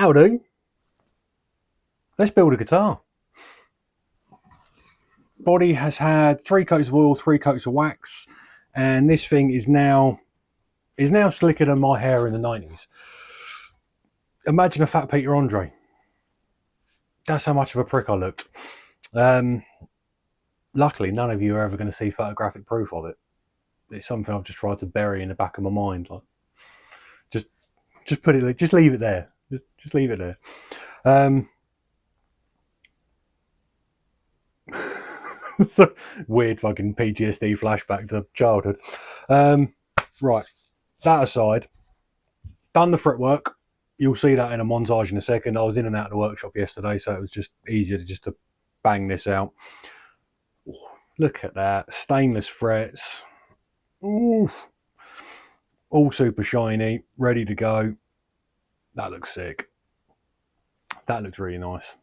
How do? Let's build a guitar. Body has had 3 coats of oil, 3 coats of wax, and this thing is now slicker than my hair in the 90s. Imagine a fat Peter Andre. That's how much of a prick I looked. Luckily, none of you are ever going to see photographic proof of it. It's something I've just tried to bury in the back of my mind. Like, just put it, just leave it there. Just leave it there. So, weird fucking PTSD flashback to childhood. Right, that aside, done the fretwork. You'll see that in a montage in a second. I was in and out of the workshop yesterday, so it was just easier to bang this out. Look at that, stainless frets. Ooh. All super shiny, ready to go. That looks sick. That looks really nice.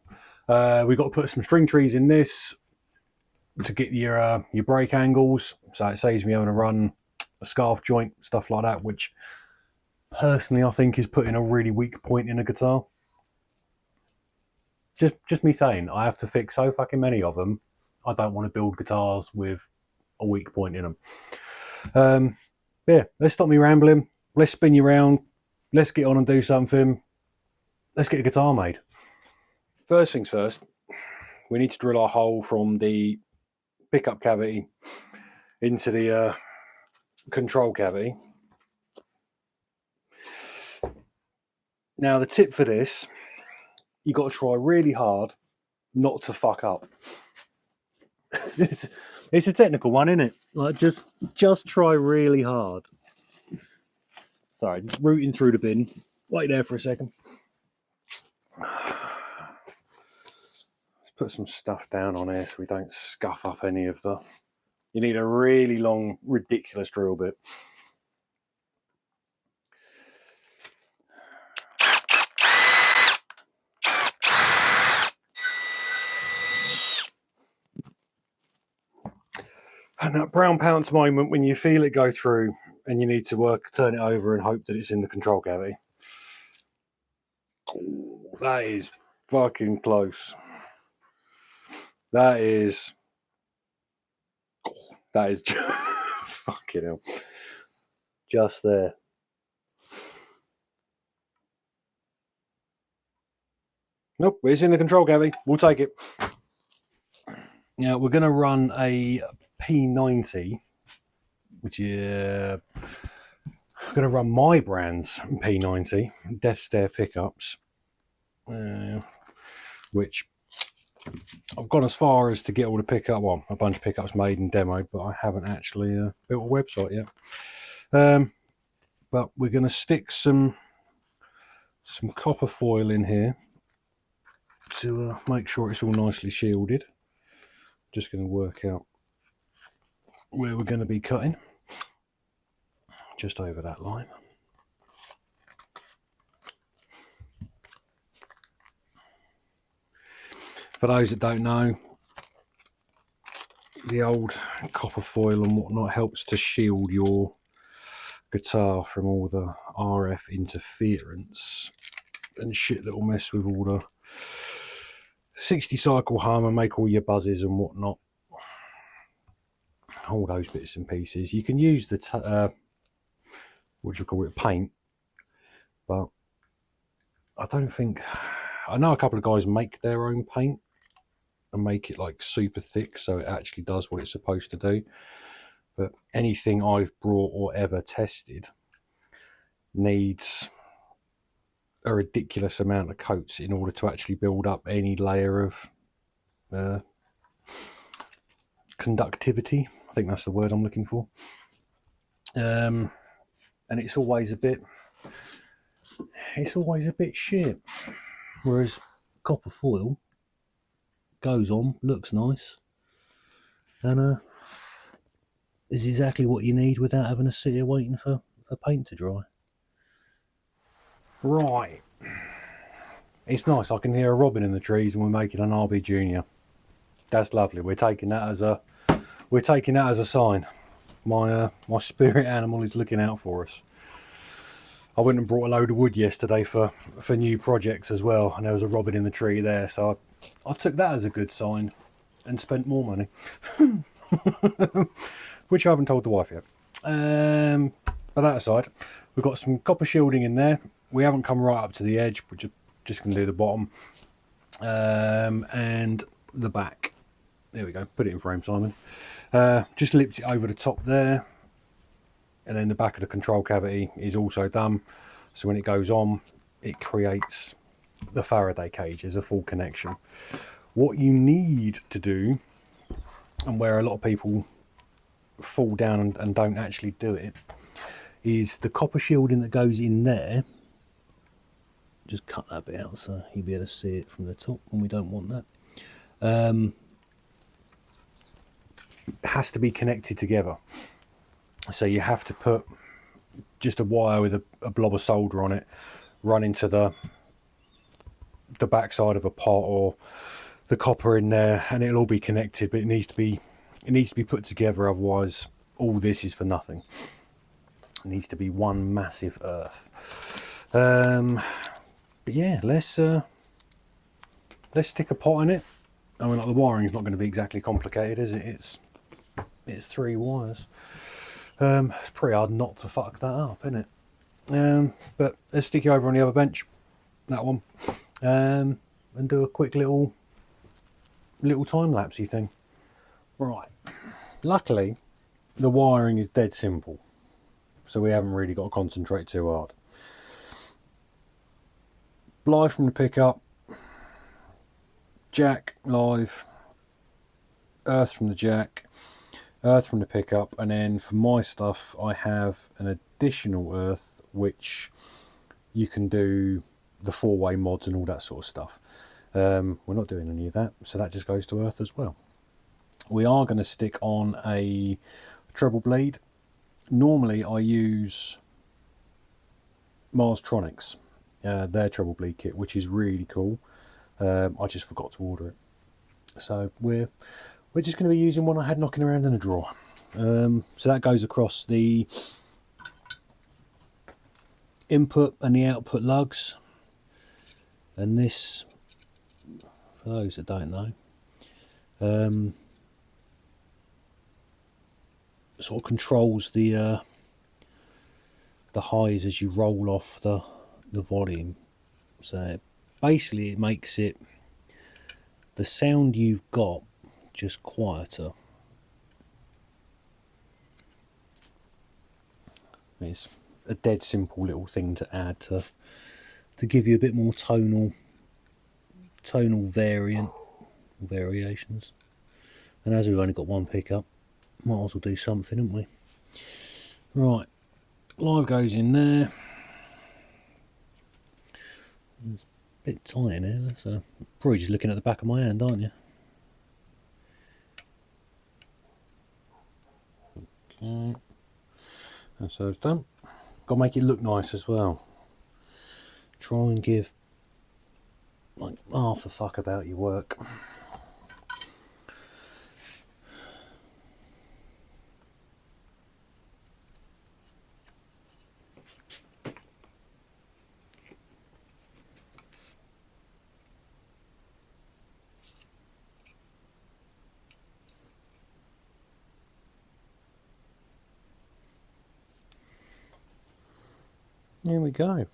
We've got to put some string trees in this to get your brake angles, so it saves me having to run a scarf joint, stuff like that, which personally I think is putting a really weak point in a guitar. Just me saying, I have to fix so fucking many of them. I don't want to build guitars with a weak point in them. Yeah, let's stop me rambling. Let's spin you around. Let's get on and do something. Let's get a guitar made. First things first, we need to drill our hole from the pickup cavity into the control cavity. Now, the tip for this, you've got to try really hard not to fuck up. It's a technical one, isn't it? Like, just try really hard. Sorry, rooting through the bin. Wait there for a second. Let's put some stuff down on here so we don't scuff up any of the... You need a really long, ridiculous drill bit. And that brown pounce moment when you feel it go through and you need to turn it over and hope that it's in the control cavity. Ooh, that is fucking close. That is just, fucking hell. Just there. Nope, it's in the control cavity. We'll take it. Now we're going to run a P90, which is I'm going to run my brand's P90 Death Stare pickups, which I've gone as far as to get all the pickup, well, a bunch of pickups made and demoed, but I haven't actually built a website yet. But we're going to stick some copper foil in here to make sure it's all nicely shielded. Just going to work out where we're going to be cutting, just over that line. For those that don't know, the old copper foil and whatnot helps to shield your guitar from all the RF interference and shit that will mess with all the 60 cycle hum and make all your buzzes and whatnot. All those bits and pieces. You can use the what do you call it, paint, but I don't think, I know a couple of guys make their own paint and make it like super thick so it actually does what it's supposed to do, but anything I've brought or ever tested needs a ridiculous amount of coats in order to actually build up any layer of conductivity. I think that's the word I'm looking for. And it's always a bit shit. Whereas copper foil goes on, looks nice, and is exactly what you need without having to sit here waiting for paint to dry. Right. It's nice. I can hear a robin in the trees and we're making an RBjr. That's lovely. We're taking that as a sign. My spirit animal is looking out for us. I went and brought a load of wood yesterday for new projects as well, and there was a robin in the tree there, so I took that as a good sign and spent more money, which I haven't told the wife yet. But that aside, we've got some copper shielding in there. We haven't come right up to the edge, we're just going to do the bottom and the back. There we go, put it in frame, Simon. Just lipped it over the top there, and then the back of the control cavity is also done, so when it goes on it creates the Faraday cage as a full connection. What you need to do, and where a lot of people fall down and don't actually do it, is the copper shielding that goes in there. Just cut that bit out so you'll be able to see it from the top, and we don't want that. It has to be connected together, so you have to put just a wire with a blob of solder on it, run into the back side of a pot or the copper in there, and it'll all be connected, but it needs to be put together, otherwise all this is for nothing. It needs to be one massive earth. But yeah, let's stick a pot in it. I mean, like, the wiring's not going to be exactly complicated, is it? It's 3 wires. It's pretty hard not to fuck that up, isn't it? But let's stick it over on the other bench, that one, and do a quick little time-lapsey thing. Right. Luckily, the wiring is dead simple, so we haven't really got to concentrate too hard. Live from the pickup, jack live, earth from the jack, earth from the pickup, and then for my stuff I have an additional earth which you can do the 4-way mods and all that sort of stuff. We're not doing any of that, so that just goes to earth as well. We are going to stick on a treble blade. Normally I use Marstronics, their treble bleed kit, which is really cool. I just forgot to order it, so we're just going to be using one I had knocking around in a drawer. So that goes across the input and the output lugs, and this, for those that don't know, sort of controls the highs as you roll off the volume. So basically it makes it, the sound you've got, just quieter. It's a dead simple little thing to add to give you a bit more tonal variations. And as we've only got one pickup, might as well do something, haven't we? Right, live goes in there. It's a bit tight in here, so probably just looking at the back of my hand, aren't you? Okay, and so it's done. Got to make it look nice as well. Try and give like half a fuck about your work. There we go.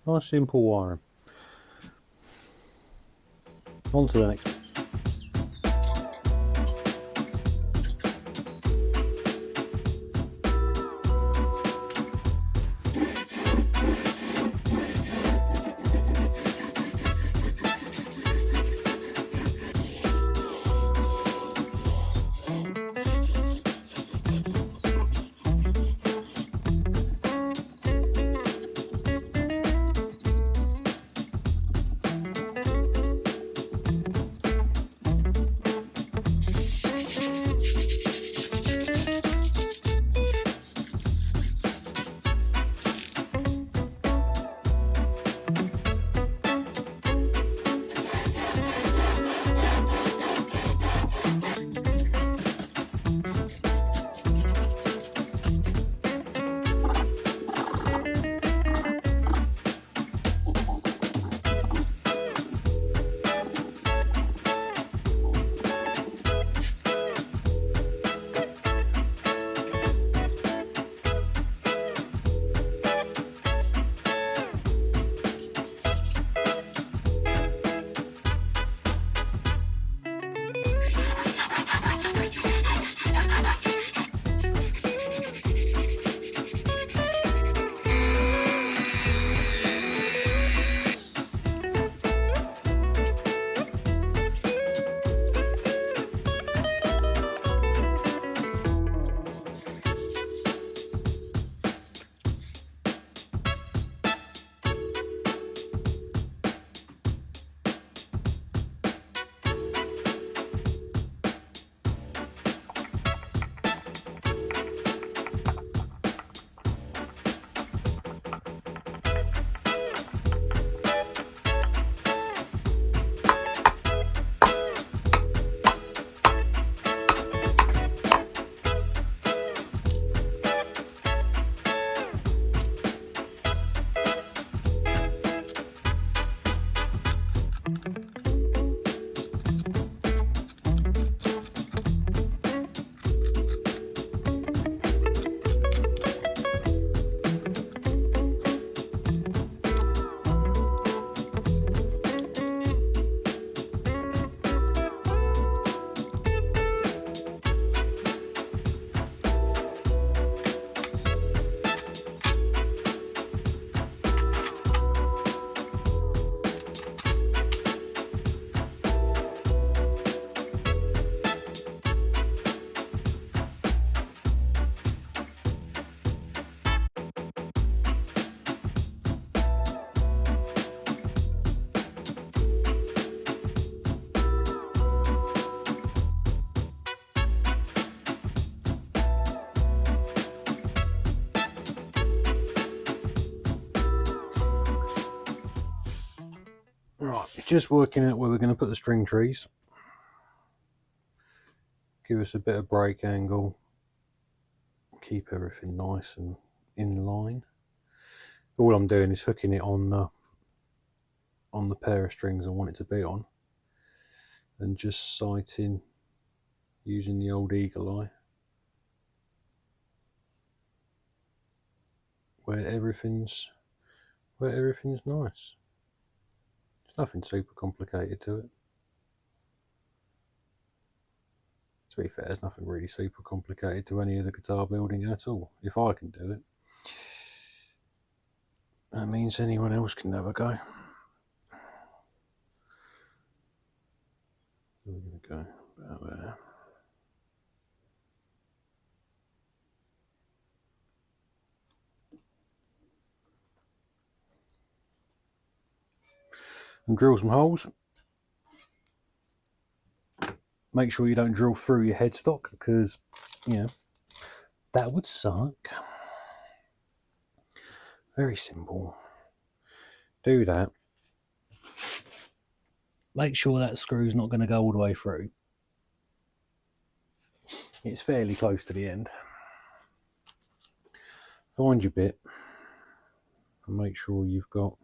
Nice simple wiring. On to the next one. Right, just working out where we're going to put the string trees. Give us a bit of break angle. Keep everything nice and in line. All I'm doing is hooking it on the pair of strings I want it to be on, and just sighting using the old eagle eye where everything's nice. There's nothing super complicated to it. To be fair, there's nothing really super complicated to any of the guitar building at all. If I can do it, that means anyone else can have a go. We're going to go about there. And drill some holes. Make sure you don't drill through your headstock, because, you know, that would suck. Very simple. Do that. Make sure that screw's not going to go all the way through. It's fairly close to the end. Find your bit and make sure you've got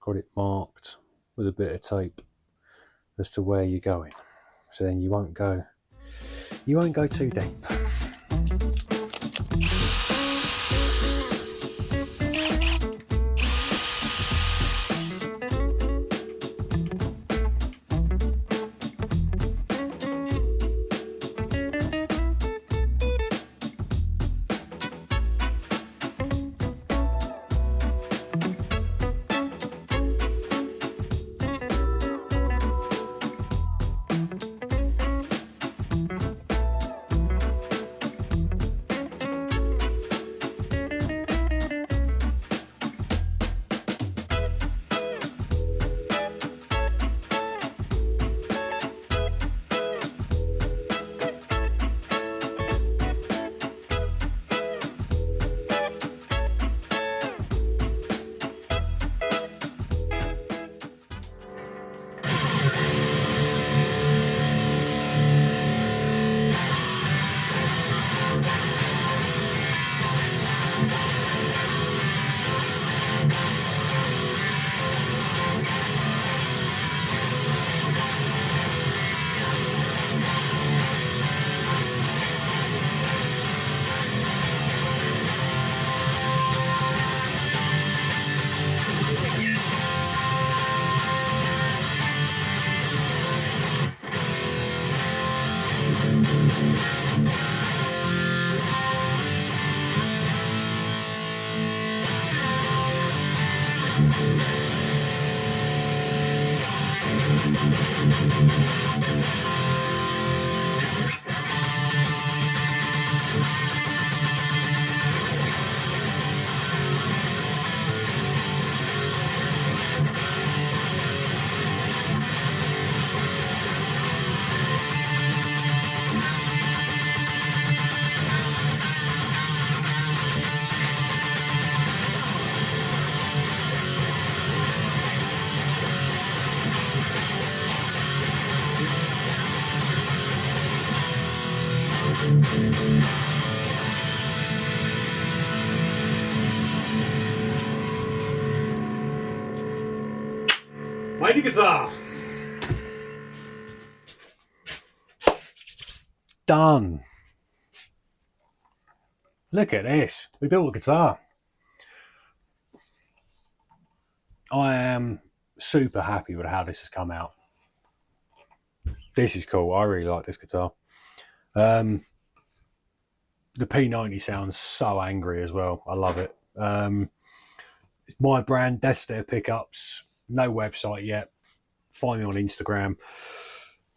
it marked with a bit of tape as to where you're going, so then you won't go too deep. Mighty guitar. Done. Look at this. We built a guitar. I am super happy with how this has come out. This is cool. I really like this guitar. The P90 sounds so angry as well. I love it. It's my brand, Death Stare Pickups. No website yet. Find me on Instagram.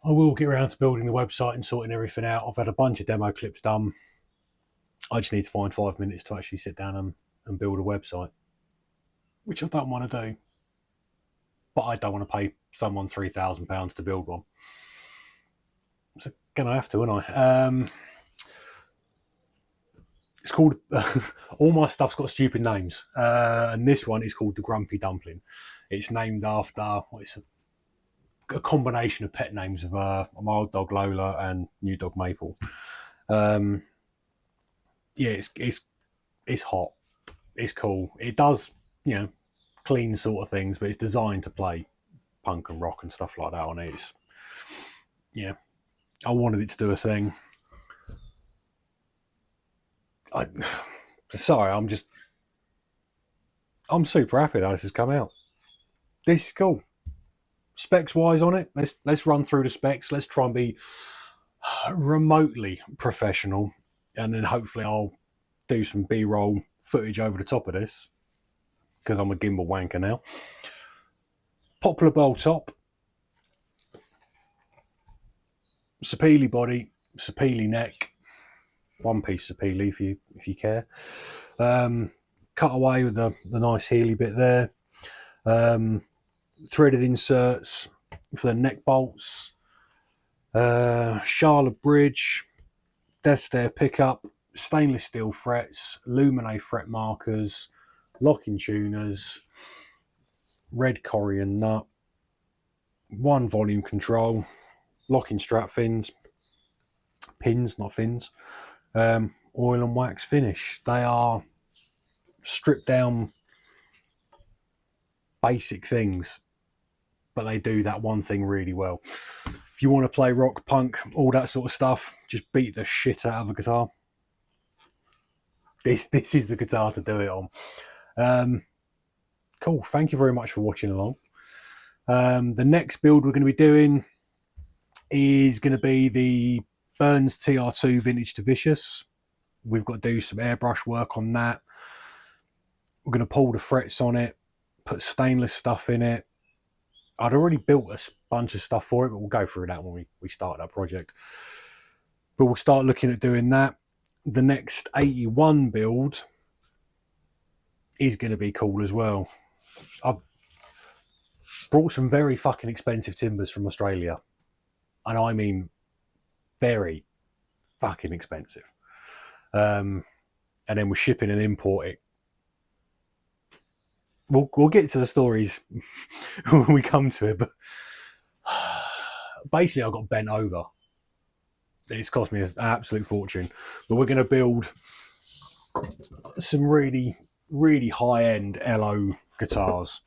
I will get around to building the website and sorting everything out. I've had a bunch of demo clips done. I just need to find 5 minutes to actually sit down and build a website, which I don't want to do. But I don't want to pay someone £3,000 to build one. So gonna have to, aren't I? It's called, all my stuff's got stupid names. And this one is called the Grumpy Dumpling. It's named after, it's a combination of pet names of my old dog Lola and new dog Maple. Yeah, it's hot. It's cool. It does, clean sort of things, but it's designed to play punk and rock and stuff like that on it. It's, I wanted it to do a thing. Sorry, I'm super happy that this has come out. This is cool. Specs wise on it, let's run through the specs. Let's try and be remotely professional, and then hopefully I'll do some B-roll footage over the top of this because I'm a gimbal wanker now. Poplar bowl top, sapele body, sapele neck, one piece sapele if you care. Cut away with the nice heely bit there. Threaded inserts for the neck bolts. Charlotte bridge, death stair pickup, stainless steel frets, Luminate fret markers, locking tuners, red corian nut, one volume control, locking strap pins, not fins, oil and wax finish. They are stripped down basic things, but they do that one thing really well. If you want to play rock, punk, all that sort of stuff, just beat the shit out of a guitar. This is the guitar to do it on. Cool. Thank you very much for watching along. The next build we're going to be doing is going to be the Burns TR2 Vintage to Vicious. We've got to do some airbrush work on that. We're going to pull the frets on it, put stainless stuff in it. I'd already built a bunch of stuff for it, but we'll go through that when we start that project. But we'll start looking at doing that. The next 81 build is going to be cool as well. I've brought some very fucking expensive timbers from Australia. And I mean very fucking expensive. And then we're shipping and importing. We'll get to the stories when we come to it, but basically I got bent over. It's cost me an absolute fortune, but we're going to build some really, really high-end LO guitars,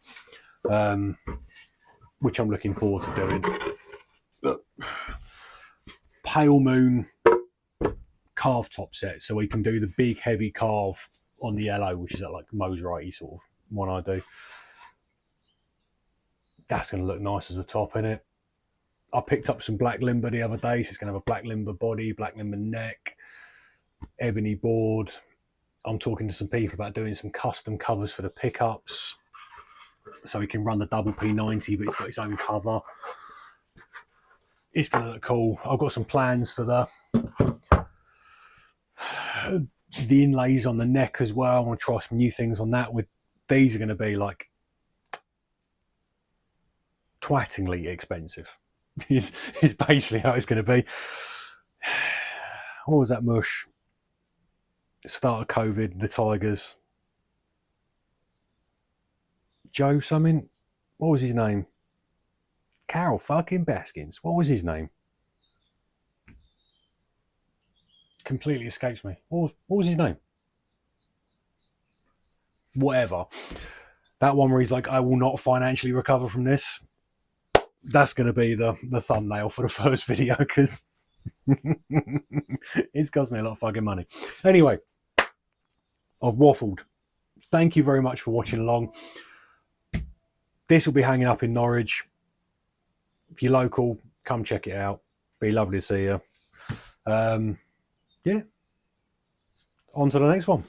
which I'm looking forward to doing. But Pale Moon carve top set, so we can do the big heavy carve on the LO, which is that like Moserite sort of one I do. That's going to look nice as a top in it. I picked up some black limber the other day, so it's going to have a black limber body, black limber neck, ebony board. I'm talking to some people about doing some custom covers for the pickups, so we can run the double P90, but it's got its own cover. It's going to look cool. I've got some plans for the inlays on the neck as well. I want to try some new things on that. These are going to be like twattingly expensive. is basically how it's going to be. What was that mush? Start of COVID, the Tigers. Joe something? What was his name? Carol fucking Baskins. What was his name? Completely escapes me. What was his name? Whatever. That one where he's like, I will not financially recover from this. That's going to be the thumbnail for the first video, because it's cost me a lot of fucking money. Anyway, I've waffled. Thank you very much for watching along. This will be hanging up in Norwich. If you're local, come check it out. Be lovely to see you. Yeah. On to the next one.